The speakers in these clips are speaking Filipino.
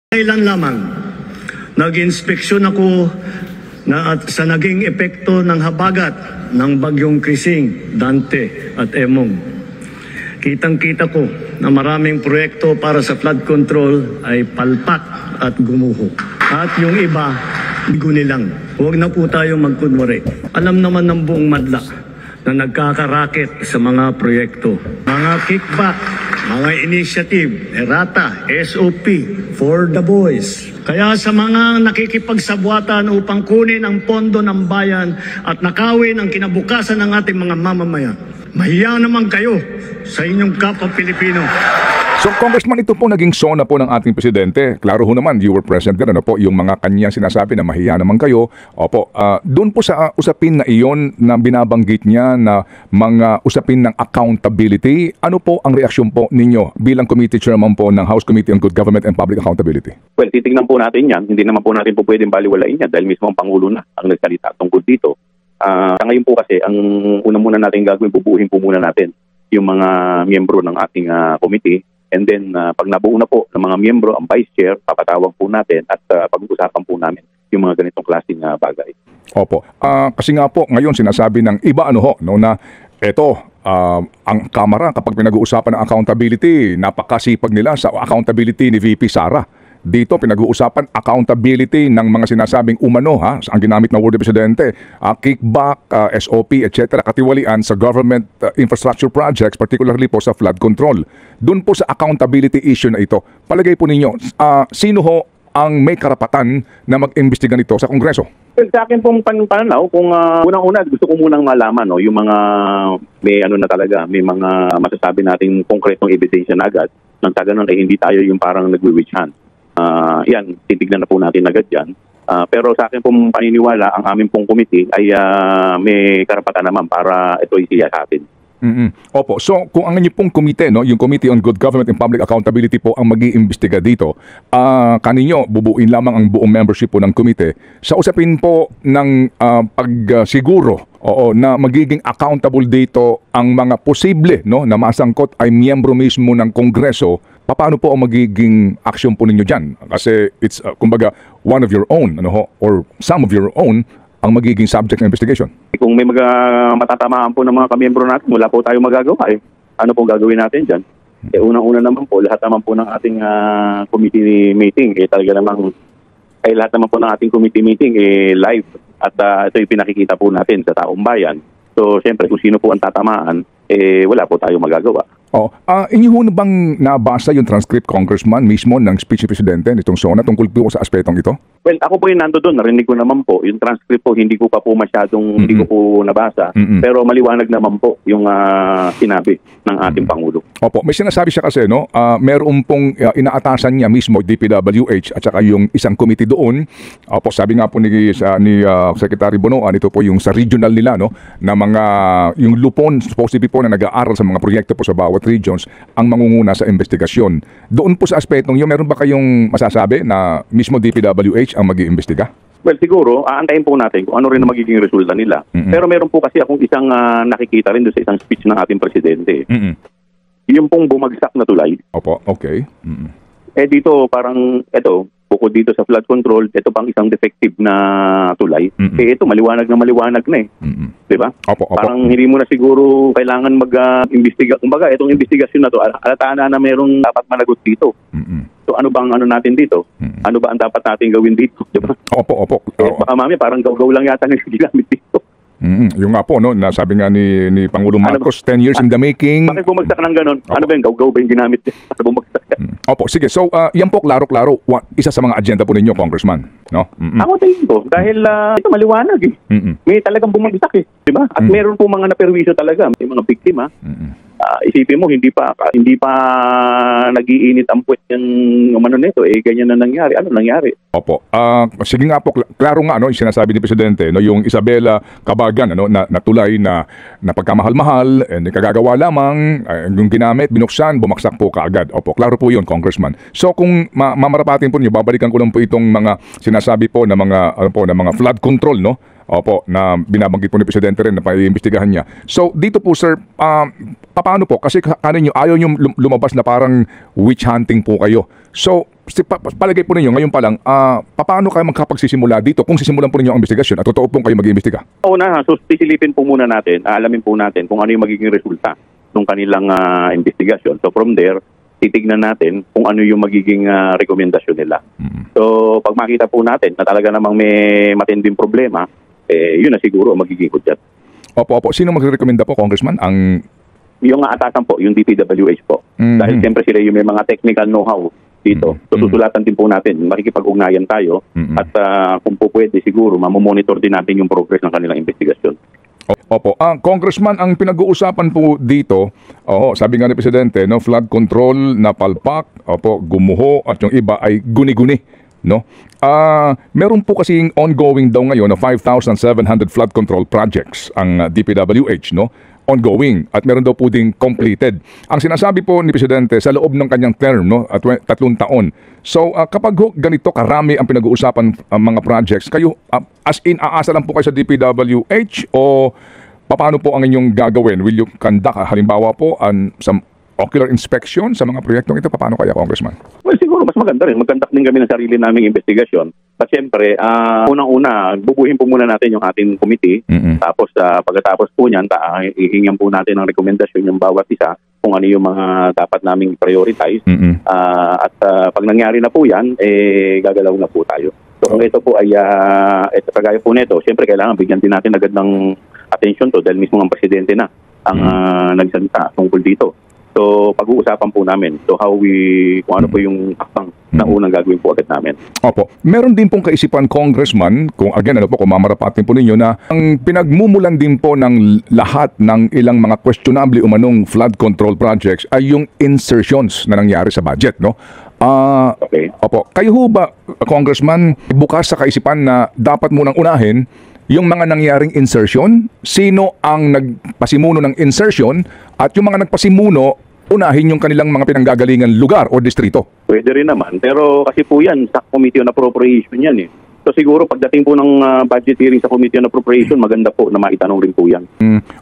Kailan lamang nag-inspeksyon ako sa naging epekto ng habagat ng bagyong Krising, Dante at Emong. Kitang-kita ko na maraming proyekto para sa flood control ay palpak at gumuho. At yung iba, guni lang. Huwag na po tayo magkunwari. Alam naman ng buong madla na nagkakaraket sa mga proyekto. Mga kickback, mga initiative, errata, SOP, for the boys. Kaya sa mga nakikipagsabwatan upang kunin ang pondo ng bayan at nakawin ang kinabukasan ng ating mga mamamayan, mahiya naman kayo sa inyong kapwa Pilipino. So, Congressman, ito po naging sona po ng ating presidente. Klaro ho naman, you were present din, ano po, yung mga kanyang sinasabi na mahiya naman kayo. Opo, doon po sa usapin na iyon na binabanggit niya na mga usapin ng accountability, ano po ang reaksyon po ninyo bilang committee chairman po ng House Committee on Good Government and Public Accountability? Well, titignan po natin yan. Hindi naman po natin po pwedeng baliwalain yan dahil mismo ang Pangulo na ang nagsalita tungkol dito. Sa ngayon po kasi, ang una muna natin gagawin, bubuuhin po muna natin yung mga miyembro ng ating committee. And then, pag nabuo na po ng mga miyembro, ang vice chair, papatawag po natin at pag-uusapan po namin yung mga ganitong klaseng bagay. Opo. Kasi nga po, ngayon sinasabi ng iba na eto, ang Kamara kapag pinag-uusapan ng accountability, napakasipag nila sa accountability ni VP Sara. Dito pinag-uusapan accountability ng mga sinasabing umano ang ginamit na word ng presidente, kickback, SOP, etc. katiwalian sa government infrastructure projects, particularly po sa flood control. Doon po sa accountability issue na ito, palagay po ninyo, sino ho ang may karapatan na mag-imbestiga nito sa Kongreso? Well, sa akin pong pananaw, kung unang-una gusto ko munang malaman yung mga may may mga masasabi nating konkretong ebidensya na agad nang sa ganun ay hindi tayo yung parang nagwi-witch hunt. Yan, titignan na po natin agad yan. Pero sa akin pong paniniwala, ang aming pong committee ay may karapatan naman para ito isiyasapin. Opo, so kung ang inyo pong komite, yung Committee on Good Government and Public Accountability po ang mag-iimbestiga dito, kaninyo bubuin lamang ang buong membership po ng komite sa usapin po ng pagsiguro na magiging accountable dito ang mga posible na masangkot ay miyembro mismo ng Kongreso. Paano po ang magiging action po ninyo dyan? Kasi it's, kumbaga, one of your own, or some of your own, ang magiging subject ng investigation. Kung may matatamaan po ng mga kamiyembro natin, wala po tayo magagawa. Ano pong gagawin natin dyan? Unang-una naman po, lahat naman po ng ating committee meeting, lahat naman po ng ating committee meeting live. At ito yung pinakikita po natin sa taong bayan. So, siyempre, kung sino po ang tatamaan, wala po tayong magagawa. Inyo ho na bang nabasa yung transcript, Congressman, mismo ng speech ni Presidente nitong SONA tungkol po sa aspetong ito? Well, ako po yung nando doon. Narinig ko naman po. Yung transcript po, hindi ko pa po masyadong, hindi ko po nabasa. Pero maliwanag naman po yung sinabi ng ating Pangulo. Opo, may sinasabi siya kasi, meron pong inaatasan niya mismo, DPWH, at saka yung isang committee doon. Opo, sabi nga po ni Secretary Bonoan, ito po yung sa regional nila, na mga, yung lupon, supposedly po na nag-aaral sa mga proyekto po sa bawat regions, ang mangunguna sa investigasyon. Doon po sa aspetong yun, meron ba kayong masasabi na mismo DPWH ang mag-iimbestiga? Well, siguro, aantayin po natin kung ano rin ang magiging resulta nila. Pero meron po kasi akong isang nakikita rin doon sa isang speech ng ating presidente. Yung pong bumagsak na tulay. Opo, okay. Dito parang, bukod dito sa flood control, ito pang isang defective na tulay. Ito, maliwanag na Diba? Opo. Parang hindi mo na siguro kailangan mag-imbestiga. Kumbaga, itong investigasyon na to, alataan na merong dapat managot dito. So ano bang natin dito? Ano ba ang dapat natin gawin dito? Diba? Opo. Baka mami, parang gaw-gaw lang yata ng ginamit dito. Yung nga po, nasabi nga ni Pangulong Marcos, 10 years in the making. Bakit bumagsak ng ganon? Ano ba yung gaw-gaw ba yung ginamit? Para bumagsak? Opo, sige. So, yan po, klaro-klaro, isa sa mga agenda po ninyo, Congressman. No? Ako tingin ko, dahil ito maliwanag May talagang bumagsak diba? At meron po mga naperwisyo talaga. May mga biktima. Isipin mo, hindi pa nag-iinit ang puwet yung nito, ganyan na nangyari. Ano nangyari? Opo. Sige nga po, klaro nga, yung sinasabi ni Presidente, yung Isabela Cabagan, na tulay na pagkamahal-mahal, kagagawa lamang, yung ginamit, binuksan, bumaksak po kaagad. Opo, klaro po yun, Congressman. So kung mamarapatin po niyo, babalikan ko lang po itong mga sinasabi po na mga flood control, Opo, na binabanggit po ni Presidente rin na paiimbestigahan niya. So, dito po, sir, paano po? Kasi ayaw nyo lumabas na parang witch hunting po kayo. So, palagay po ninyo, ngayon pa lang, paano kayo magkapagsisimula dito kung sisimulan po ninyo ang investigasyon at totoo pong kayo mag-iimbestiga? Una, so sisilipin po muna natin, alamin po natin kung ano yung magiging resulta ng kanilang investigasyon. So from there, titignan natin kung ano yung magiging rekomendasyon nila. So pag makita po natin na talaga namang may matinding problema, yun na siguro ang magiging hudyat. Opo. Sino magre-recommenda po, Congressman? Yung atasan po, yung DPWH po. Dahil siyempre sila yung may mga technical know-how dito. So susulatan din po natin, makikipag-ugnayan tayo at kung po pwede siguro, mamomonitor din natin yung progress ng kanilang investigasyon. Opo. Congressman, ang pinag-uusapan po dito, sabi nga ni Presidente, no, flood control na palpak, gumuho at yung iba ay guni-guni. No? Meron po kasing ongoing daw ngayon na 5,700 flood control projects ang DPWH, no? Ongoing at meron daw po ding completed. Ang sinasabi po ni Presidente sa loob ng kanyang term, no, at 3 taon. So kapag ganito karami ang pinag-uusapan mga projects, kayo as in aasa lang po kayo sa DPWH o paano po ang inyong gagawin? Will you conduct halimbawa po some ocular inspection sa mga proyektong ito? Paano kaya, Congressman? Well, siguro mas maganda rin. Mag-conduct din kami ng sarili naming investigasyon. At siyempre, unang-una, bubuhin po muna natin yung ating committee. Tapos, pagkatapos po niyan, ihingyan po natin ng rekomendasyon yung bawat isa kung ano yung mga dapat naming prioritize. At pag nangyari na po yan, gagalaw na po tayo. So, kung ito po ay, kagaya po nito, siyempre kailangan bigyan din natin agad ng attention to dahil mismo ang presidente na ang nagsalita tungkol dito. So, pag-uusapan po namin. So, kung ano po yung hakbang na unang gagawin po agad namin. Opo. Meron din pong kaisipan, Congressman, kung mamarapatin po ninyo na ang pinagmumulan din po ng lahat ng ilang mga questionable umanong flood control projects ay yung insertions na nangyari sa budget, no? Okay. Opo. Kayo ho ba, Congressman, bukas sa kaisipan na dapat munang unahin yung mga nangyaring insertion, sino ang nagpasimuno ng insertion, at yung mga nagpasimuno, unahin yung kanilang mga pinanggagalingan lugar o distrito? Pwede rin naman. Pero kasi po yan, sa Committee on Appropriation yan eh. So siguro pagdating po ng budget hearing sa Committee on Appropriation, maganda po na maitanong rin po yan.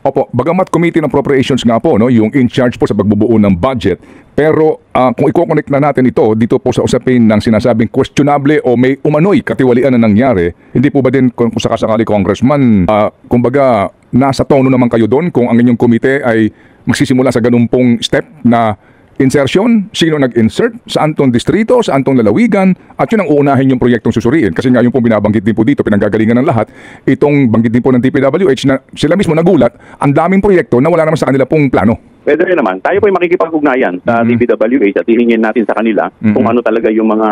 Opo, bagamat Committee on Appropriations nga po, no, yung in charge po sa pagbubuo ng budget, pero kung i-connect na natin ito dito po sa usapin ng sinasabing questionable o may umano'y katiwalian na nangyari, hindi po ba din kung sakasakali, Congressman, kumbaga nasa tono naman kayo doon kung ang inyong komite ay magsisimula sa ganun pong step na insertion, sino nag-insert, saan tong distrito, saan tong lalawigan, at yun ang uunahin yung proyektong susuriin. Kasi nga yung pong binabanggit din po dito, pinanggagalingan ng lahat, itong banggit din po ng DPWH na sila mismo nagulat, ang daming proyekto na wala naman sa kanila pong plano. Pwede rin naman. Tayo po ay makikipag-ugnayan sa DPWH at hihingin natin sa kanila kung ano talaga yung mga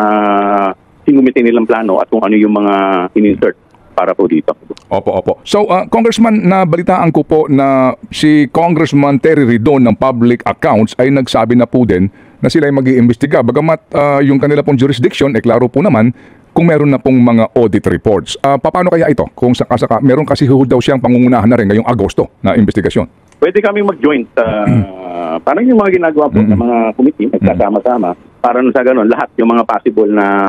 sinumite nilang plano at kung ano yung mga in-insert para po dito. Opo. So, Congressman, nabalitaan ko po na si Congressman Terry Ridon ng Public Accounts ay nagsabi na po din na sila ay mag-iimbestiga. Bagamat yung kanila pong jurisdiction, klaro po naman kung meron na pong mga audit reports. Paano kaya ito? Kung sakasaka, meron kasi daw siyang pangungunahan na rin ngayong Agosto na investigasyon. Pwede kami mag-joint parang yung mga ginagawa po ng mga committee, nagkasama-sama, para sa ganun, lahat yung mga possible na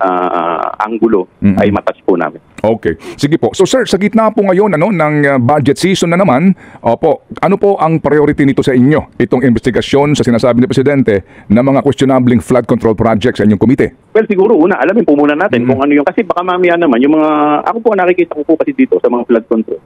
anggulo ay matouch po namin. Okay. Sige po. So sir, sa gitna po ngayon ng budget season na naman, ano po ang priority nito sa inyo? Itong investigasyon sa sinasabi ni Presidente na mga questionable flood control projects sa inyong komite? Well, siguro alamin po muna natin kung ano yung, kasi baka mamaya naman, yung mga, ako po nakikita ko po kasi dito sa mga flood control.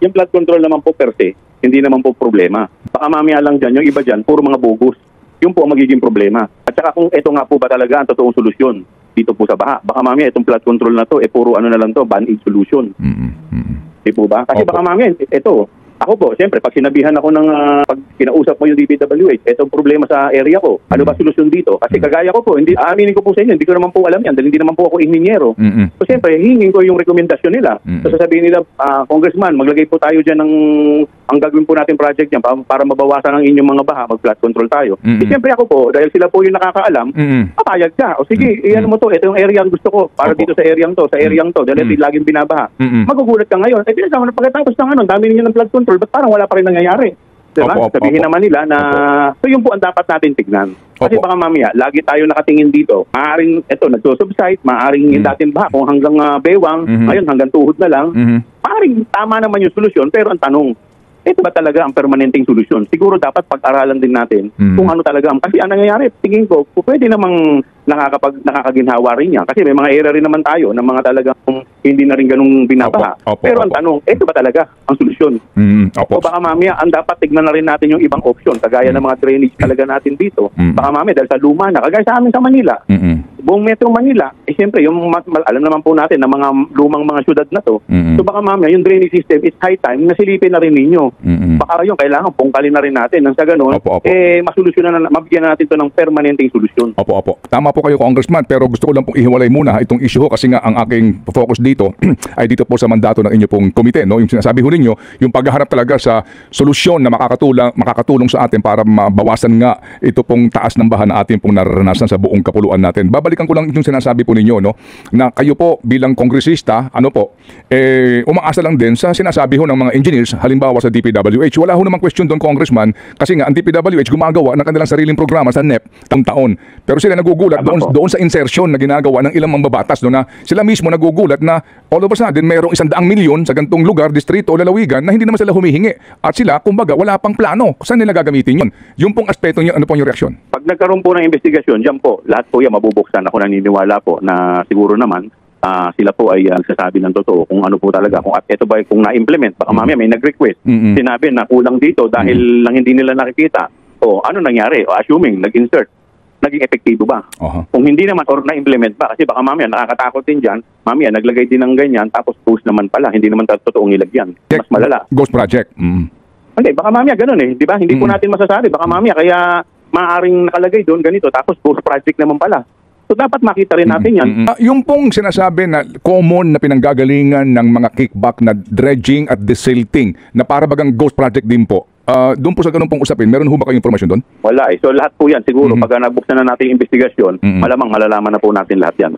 Yung flood control naman po per se, hindi naman po problema. Baka mamaya lang dyan, yung iba dyan, puro mga bogus. Yung po ang magiging problema. At saka kung ito nga po ba talaga ang totoong solusyon dito po sa baha. Baka mamaya itong flood control na to, puro na lang to, band-aid solution. Di po ba? Kasi baka mamaya, ito, ako po, siyempre, pag sinabihan ako ng, pag kinausap mo yung DPWH, itong problema sa area ko, ano ba solusyon dito? Kasi kagaya ko po, aaminin ko po sa inyo, hindi ko naman po alam yan, dahil hindi naman po ako inhinyero. So siyempre, hingin ko yung rekomendasyon nila. So sasabihin nila, Congressman, maglagay po tayo dyan ng, ang gagawin po natin project dyan para mabawasan ang inyong mga baha, mag-flood control tayo. Siyempre ako po, dahil sila po yung nakakaalam, papayag ka. O sige, iyan mo to, ito yung area ang gusto ko, para dito sa area to, dahil ito laging binabaha. Magugulat ka ngayon. Pagkatapos ng dami ninyo ng flood control, ba't parang wala pa rin nangyayari? Diba? Sabihin naman nila na, so yun po ang dapat natin tignan. Kasi baka mamaya, lagi tayo nakatingin dito. Maaaring, nagsusubside, maaaring yung dating baha, kung hanggang bewang, ngayon hanggang tuhod na lang, maaaring tama naman yung solusyon, pero ang tanong, ito ba talaga ang permanenteng solusyon? Siguro dapat pag-aralan din natin kung ano talaga. Kasi ang nangyayari, tingin ko, pwede namang nakakaginhawa rin yan. Kasi may mga area rin naman tayo ng mga talagang hindi na rin ganung binabaha. Opo, Pero ang opo. tanong, ito ba talaga ang solusyon? Opo. O baka mamaya, ang dapat tignan na rin natin yung ibang option, kagaya ng mga drainage talaga natin dito. Baka mamaya, dahil sa luma na, kagaya sa amin sa Manila, buong Metro Manila, siyempre, yung alam naman po natin na mga lumang mga syudad na to, so baka mamaya, yung drainage system is high time na silipin na rin ninyo. Baka yung kailangan pungkalin na rin natin. Nang sa ganun, Opo. masolusyonan na, mabigyan na natin to ng permanenteng solusyon. Opo. Tama po kayo, Congressman, pero gusto ko lang pong ihiwalay muna itong issue ho kasi nga ang aking focus dito ay dito po sa mandato ng inyo pong komite, no? Yung sinasabi ho ninyo, yung paghahanap talaga sa solusyon na makakatulong sa atin para mabawasan nga ito pong taas ng baha na atin pong nararanasan sa buong kapuluan natin. Babalikan ko lang yung sinasabi po ninyo, no, na kayo po bilang kongresista, umaasa lang din sa sinasabi ho ng mga engineers, halimbawa sa DPWH. Wala ho namang question doon, Congressman, kasi nga ang DPWH gumagawa ng kanilang sariling programa sa NEP taon-taon. Pero sila nagugulat doon sa insertion na ginagawa ng ilang mambabatas, no, na sila mismo nagugulat na all of a sudden mayroong 100 milyon sa gantong lugar, distrito o lalawigan na hindi naman sila humihingi. At sila, kumbaga, wala pang plano. Saan nila gagamitin yun? Yung pong aspeto niyo, ano po yung reaksyon? Pag nagkaroon po ng investigasyon, dyan po, lahat po yan mabubuksan. Ako naniniwala po na siguro naman, sila po ay nagsasabi ng totoo kung ano po talaga. Kung at ito ba kung na-implement, baka mamaya may nag-request. Sinabi na kulang dito dahil lang hindi nila nakikita. O ano nangyari? O assuming, nag-insert. Naging epektibo ba? Kung hindi naman or na-implement ba? Kasi baka mamaya nakakatakot din dyan. Mamaya naglagay din ng ganyan tapos post naman pala. Hindi naman totoong ilagyan. Mas malala. Ghost project. Hindi, baka mamaya ganun eh. Di ba? Hindi po natin masasabi. Baka mamaya kaya maaaring nakalagay doon ganito. Tapos ghost project naman pala. So dapat makita rin natin yan. Yung pong sinasabi na common na pinanggagalingan ng mga kickback na dredging at desilting na para bagang ghost project din po. Doon po sa ganun pong usapin, meron ho ba kayong informasyon doon? Wala eh. So lahat po yan, siguro pag nagbuksan na natin yung investigasyon, malamang malalaman na po natin lahat yan.